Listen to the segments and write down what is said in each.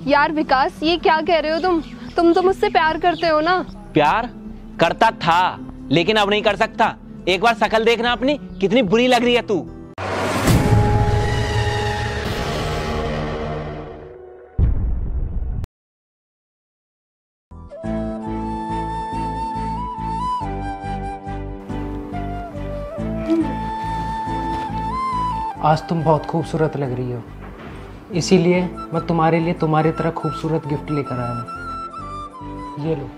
यार विकास, ये क्या कह रहे हो तुम तो मुझसे प्यार करते हो ना। प्यार करता था, लेकिन अब नहीं कर सकता। एक बार शक्ल देखना अपनी, कितनी बुरी लग रही है तू। आज तुम बहुत खूबसूरत लग रही हो, इसीलिए मैं तुम्हारे लिए तुम्हारी तरह खूबसूरत गिफ्ट लेकर आया हूँ। ये लो।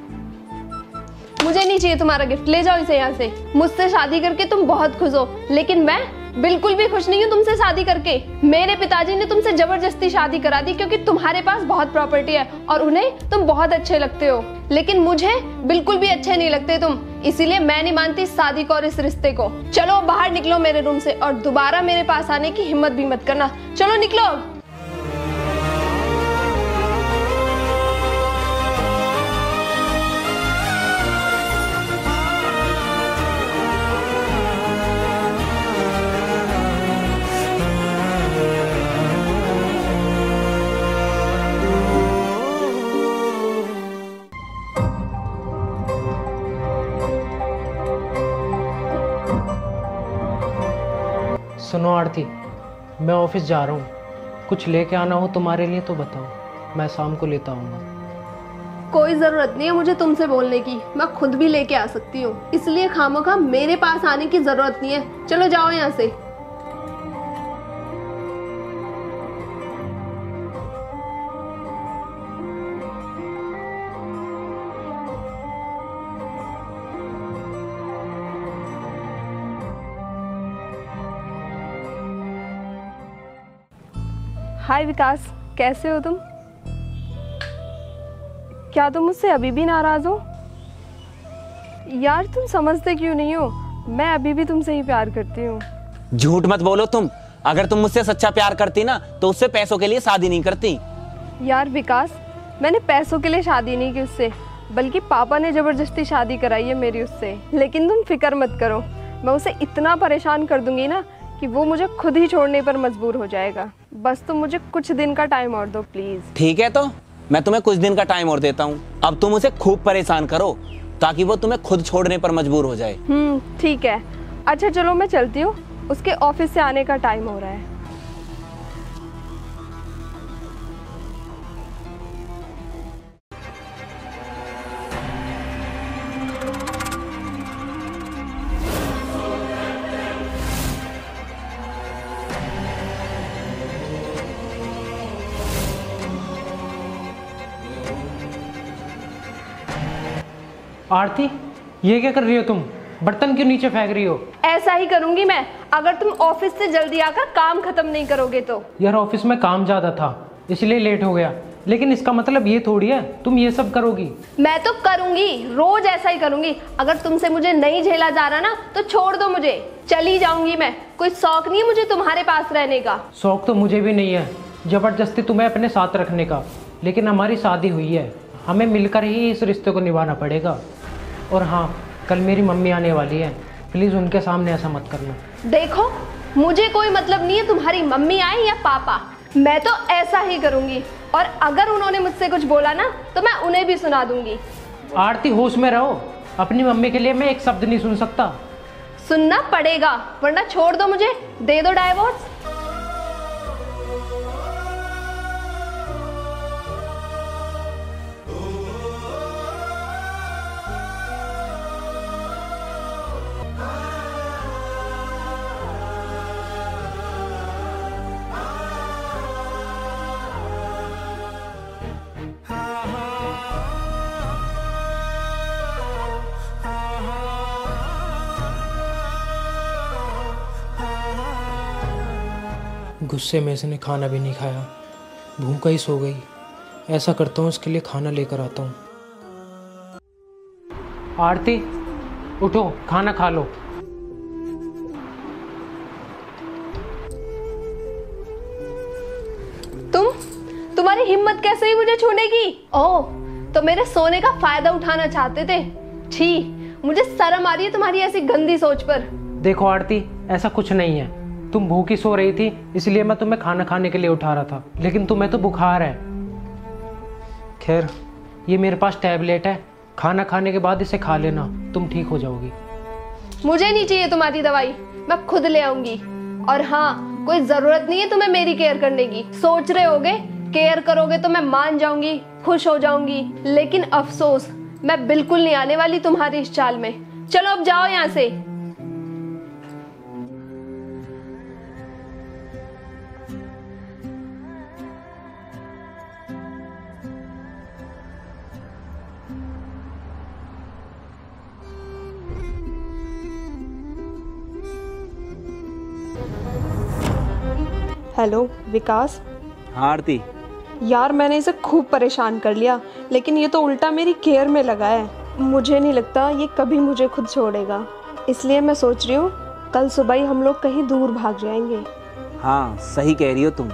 मुझे नहीं चाहिए तुम्हारा गिफ्ट, ले जाओ इसे यहाँ से। मुझसे शादी करके तुम बहुत खुश हो, लेकिन मैं बिल्कुल भी खुश नहीं हूँ तुमसे शादी करके। मेरे पिताजी ने तुमसे जबरदस्ती शादी करा दी क्योंकि तुम्हारे पास बहुत प्रॉपर्टी है और उन्हें तुम बहुत अच्छे लगते हो, लेकिन मुझे बिल्कुल भी अच्छे नहीं लगते तुम। इसीलिए मैं नहीं मानती इस शादी को और इस रिश्ते को। चलो बाहर निकलो मेरे रूम से और दोबारा मेरे पास आने की हिम्मत भी मत करना। चलो निकलो। सुनो आरती, मैं ऑफिस जा रहा हूँ। कुछ लेके आना हो तुम्हारे लिए तो बताओ, मैं शाम को लेता आऊँगा। कोई जरूरत नहीं है मुझे तुमसे बोलने की, मैं खुद भी लेके आ सकती हूँ, इसलिए खामोखा मेरे पास आने की जरूरत नहीं है। चलो जाओ यहाँ से। हाय विकास, कैसे हो तुम? क्या तुम मुझसे अभी भी नाराज हो? यार तुम समझते क्यों नहीं हो, मैं अभी भी तुमसे ही प्यार करती हूँ। झूठ मत बोलो तुम। अगर तुम मुझसे सच्चा प्यार करती ना तो उससे पैसों के लिए शादी नहीं करती। यार विकास, मैंने पैसों के लिए शादी नहीं की उससे, बल्कि पापा ने जबरदस्ती शादी कराई है मेरी उससे। लेकिन तुम फिक्र मत करो, मैं उसे इतना परेशान कर दूंगी ना कि वो मुझे खुद ही छोड़ने पर मजबूर हो जाएगा। बस तुम मुझे कुछ दिन का टाइम और दो प्लीज। ठीक है, तो मैं तुम्हें कुछ दिन का टाइम और देता हूँ। अब तुम उसे खूब परेशान करो ताकि वो तुम्हें खुद छोड़ने पर मजबूर हो जाए। ठीक है। अच्छा चलो मैं चलती हूँ, उसके ऑफिस से आने का टाइम हो रहा है। आरती, ये क्या कर रही हो तुम? बर्तन क्यों नीचे फेंक रही हो? ऐसा ही करूंगी मैं अगर तुम ऑफिस से जल्दी आकर काम खत्म नहीं करोगे तो। यार ऑफिस में काम ज़्यादा था इसलिए लेट हो गया, लेकिन इसका मतलब ये थोड़ी है तुम ये सब करोगी। मैं तो करूंगी, रोज ऐसा ही करूंगी। अगर तुमसे मुझे नहीं झेला जा रहा ना तो छोड़ दो मुझे, चली जाऊंगी मैं। कोई शौक नहीं है मुझे तुम्हारे पास रहने का। शौक तो मुझे भी नहीं है जबरदस्ती तुम्हें अपने साथ रखने का, लेकिन हमारी शादी हुई है, हमें मिलकर ही इस रिश्ते को निभाना पड़ेगा। और हाँ, कल मेरी मम्मी आने वाली है, प्लीज़ उनके सामने ऐसा मत करना। देखो मुझे कोई मतलब नहीं है तुम्हारी मम्मी आए या पापा, मैं तो ऐसा ही करूंगी। और अगर उन्होंने मुझसे कुछ बोला ना तो मैं उन्हें भी सुना दूंगी। आरती होश में रहो, अपनी मम्मी के लिए मैं एक शब्द नहीं सुन सकता। सुनना पड़ेगा वरना छोड़ दो मुझे, दे दो डाइवोर्स। गुस्से में इसने खाना भी नहीं खाया, भूखा ही सो गई। ऐसा करता हूँ, इसके लिए खाना लेकर आता हूँ। आरती उठो, खाना खा लो। तुम्हारी हिम्मत कैसे हुई मुझे छूने की? ओह, तो मेरे सोने का फायदा उठाना चाहते थे। छी, मुझे शर्म आ रही है तुम्हारी ऐसी गंदी सोच पर। देखो आरती, ऐसा कुछ नहीं है, तुम भूखी सो रही थी इसलिए मैं तुम्हें खाना खाने के लिए उठा रहा था, लेकिन तुम्हें तो बुखार है। खैर, ये मेरे पास टैबलेट है, खाना खाने के बाद इसे खा लेना, तुम ठीक हो जाओगी। मुझे नहीं चाहिए तुम्हारी दवाई, मैं खुद ले आऊंगी। और हाँ, कोई जरूरत नहीं है तुम्हें मेरी केयर करने की। सोच रहे होगे केयर करोगे तो मैं मान जाऊंगी, खुश हो जाऊंगी, लेकिन अफसोस, मैं बिल्कुल नहीं आने वाली तुम्हारी इस चाल में। चलो अब जाओ यहाँ से। हेलो विकास। हाँ आरती। यार मैंने इसे खूब परेशान कर लिया, लेकिन ये तो उल्टा मेरी केयर में लगा है। मुझे नहीं लगता ये कभी मुझे खुद छोड़ेगा, इसलिए मैं सोच रही हूँ कल सुबह ही हम लोग कहीं दूर भाग जाएंगे। हाँ सही कह रही हो तुम,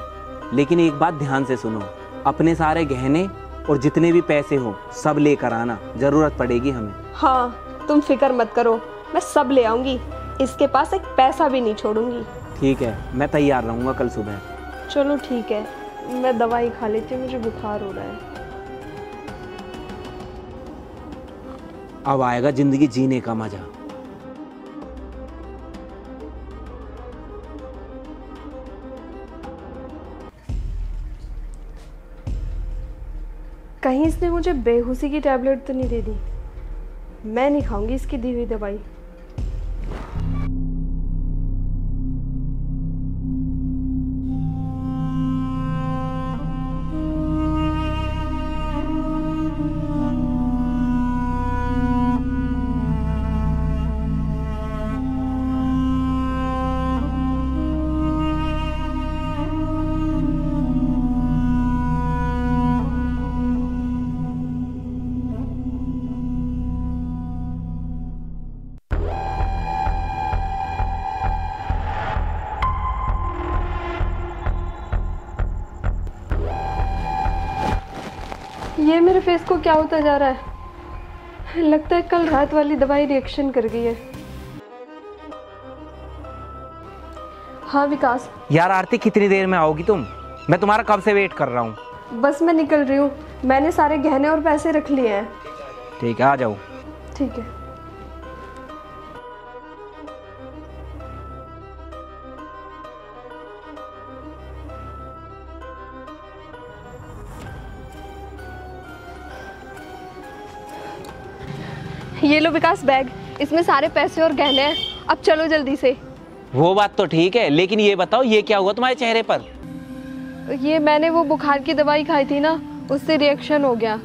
लेकिन एक बात ध्यान से सुनो, अपने सारे गहने और जितने भी पैसे हो सब लेकर आना, जरूरत पड़ेगी हमें। हाँ तुम फिक्र मत करो, मैं सब ले आऊंगी, इसके पास एक पैसा भी नहीं छोड़ूंगी। ठीक है, मैं तैयार रहूँगा कल सुबह। चलो ठीक है, मैं दवाई खा लेती हूँ, मुझे बुखार हो रहा है। अब आएगा जिंदगी जीने का मजा। कहीं इसने मुझे बेहोशी की टैबलेट तो नहीं दे दी। मैं नहीं खाऊंगी इसकी दी हुई दवाई। ये मेरे फेस को क्या होता जा रहा है? लगता है कल रात वाली दवाई रिएक्शन कर गई है। हाँ विकास। यार आरती, कितनी देर में आओगी तुम? मैं तुम्हारा कब से वेट कर रहा हूँ। बस मैं निकल रही हूँ, मैंने सारे गहने और पैसे रख लिए हैं। ठीक है, आ जाओ। ठीक है। ये लो विकास बैग, इसमें सारे पैसे और गहने हैं। अब चलो जल्दी से। वो बात तो ठीक है, लेकिन ये बताओ ये क्या हुआ तुम्हारे चेहरे पर? ये मैंने वो बुखार की दवाई खाई थी ना, उससे रिएक्शन हो गया।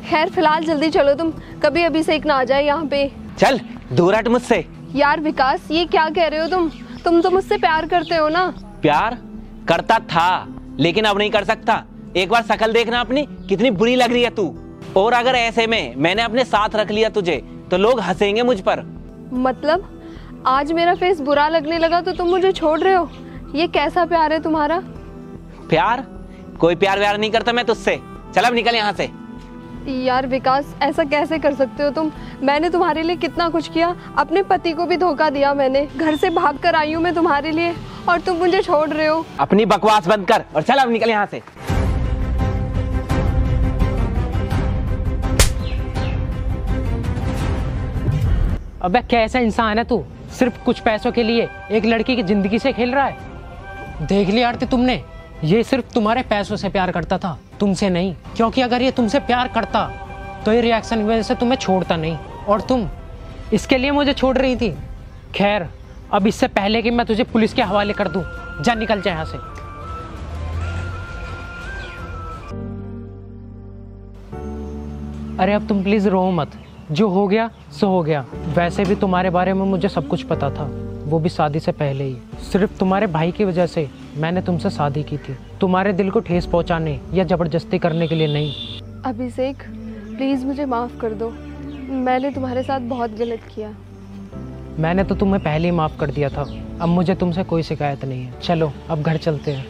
खैर फिलहाल जल्दी चलो, तुम कभी अभी से एक ना आ जाए यहाँ पे। चल दूर हट मुझसे। यार विकास, ये क्या कह रहे हो तुम तो मुझसे प्यार करते हो ना। प्यार करता था, लेकिन अब नहीं कर सकता। एक बार शक्ल देखना अपनी, कितनी बुरी लग रही है तू। और अगर ऐसे में मैंने अपने साथ रख लिया तुझे तो लोग हंसेंगे मुझ पर। मतलब आज मेरा फेस बुरा लगने लगा तो तुम मुझे छोड़ रहे हो? ये कैसा प्यार है तुम्हारा? प्यार? कोई प्यार व्यार नहीं करता मैं तुझसे। चल अब निकल यहाँ से। यार विकास, ऐसा कैसे कर सकते हो तुम? मैंने तुम्हारे लिए कितना कुछ किया, अपने पति को भी धोखा दिया मैंने, घर से भाग कर आई हूँ मैं तुम्हारे लिए, और तुम मुझे छोड़ रहे हो। अपनी बकवास बंद कर और चल अब निकल यहाँ से। अबे कैसा इंसान है तू? सिर्फ कुछ पैसों के लिए एक लड़की की जिंदगी से खेल रहा है। देख लिया आरती तुमने, ये सिर्फ तुम्हारे पैसों से प्यार करता था, तुमसे नहीं। क्योंकि अगर ये तुमसे प्यार करता तो ये रिएक्शन की वजह से तुम्हें छोड़ता नहीं, और तुम इसके लिए मुझे छोड़ रही थी। खैर, अब इससे पहले कि मैं तुझे पुलिस के हवाले कर दूं, जा निकल जा यहाँ से। अरे अब तुम प्लीज रो मत, जो हो गया सो हो गया। वैसे भी तुम्हारे बारे में मुझे सब कुछ पता था, वो भी शादी से पहले ही। सिर्फ तुम्हारे भाई की वजह से मैंने तुमसे शादी की थी, तुम्हारे दिल को ठेस पहुंचाने या जबरदस्ती करने के लिए नहीं। अभिषेक प्लीज मुझे माफ कर दो, मैंने तुम्हारे साथ बहुत गलत किया। मैंने तो तुम्हें पहले ही माफ कर दिया था, अब मुझे तुमसे कोई शिकायत नहीं है। चलो अब घर चलते हैं।